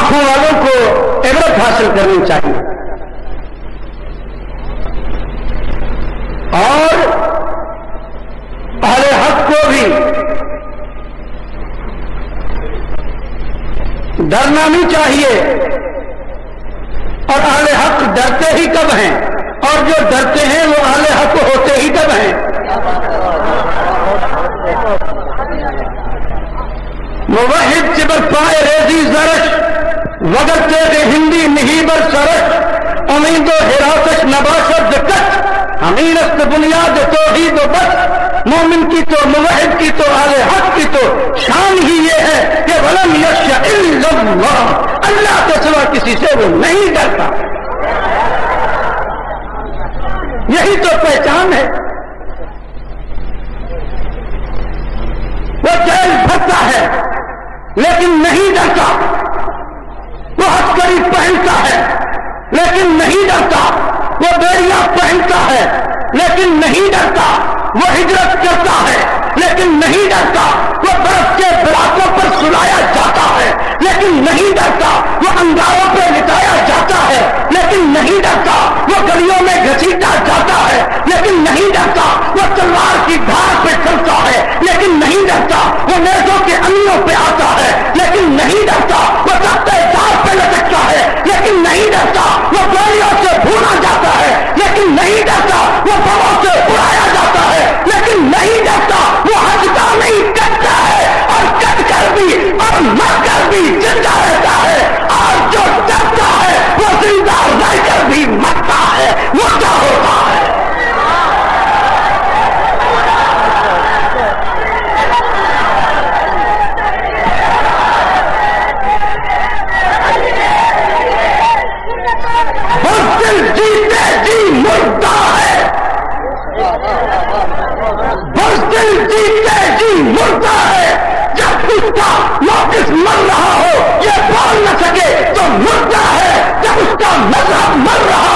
آنکھوں والوں کو عبرت حاصل کرنی چاہیے اور اہل حق کو بھی ڈرنا نہیں چاہیے. اور اہل حق ڈرتے ہی کب ہیں اور جو ڈرتے ہیں وہ اہل حق ہوتے ہی کب ہیں. موحد چبر پائے ریزی زرش وگر تیغ ہندی نہیں بر سرش امید و حراست نباشت کچ امین است بنیاد توحید و بس. مومن کی تو موحد کی تو اہل حق کی تو شان ہی یہ ہے کہ ولم یخش الا اللہ, اللہ کے سوا کسی سے وہ نہیں ڈرتا. یہی تو پہچان ہے. وہ جیل بھرتا ہے لیکن نہیں ڈرتا, وہ ہتھکڑی پہنتا ہے لیکن نہیں ڈرتا, وہ بیڑیاں پہنتا ہے لیکن نہیں ڈرتا, وہ ہجرت کرتا ہے لیکن نہیں ڈرتا, وہ برف کے براقوں پر سلایا جاتا ہے لیکن نہیں ڈرتا, وہ انگاروں پہ لٹایا جاتا ہے لیکن نہیں ڈرتا, وہ گلیوں میں گھسیٹا جاتا ہے لیکن نہیں ڈرتا, وہ تلوار کی دھار پہ چلتا ہے لیکن نہیں ڈرتا, وہ نیزوں کے انیوں پہ آتا ہے لیکن نہیں ڈرتا, وہ تختے دار پہ لٹکتا ہے لیکن نہیں ڈرتا, وہ گولیوں سے بھونا جاتا ہے لیکن نہیں ڈرتا, وہ بموں سے اڑایا جاتا ہے لیکن نہیں ڈرتا, وہ ہنستا نہیں کٹتا ہے اور کٹ کر بھی اور مر کر بھی زندہ رہتا ہے, اور جو ڈرتا ہے وہ زندہ رہ کر بھی مرتا ہے, مردہ ہوتا ہے. بزدل جیتے جی مردہ ہے, بزدل جیتے جی مردہ ہے. جب اس کا موقف مر رہا ہو یہ بول نہ سکے تو مردہ ہے, جب اس کا مذہب مر رہا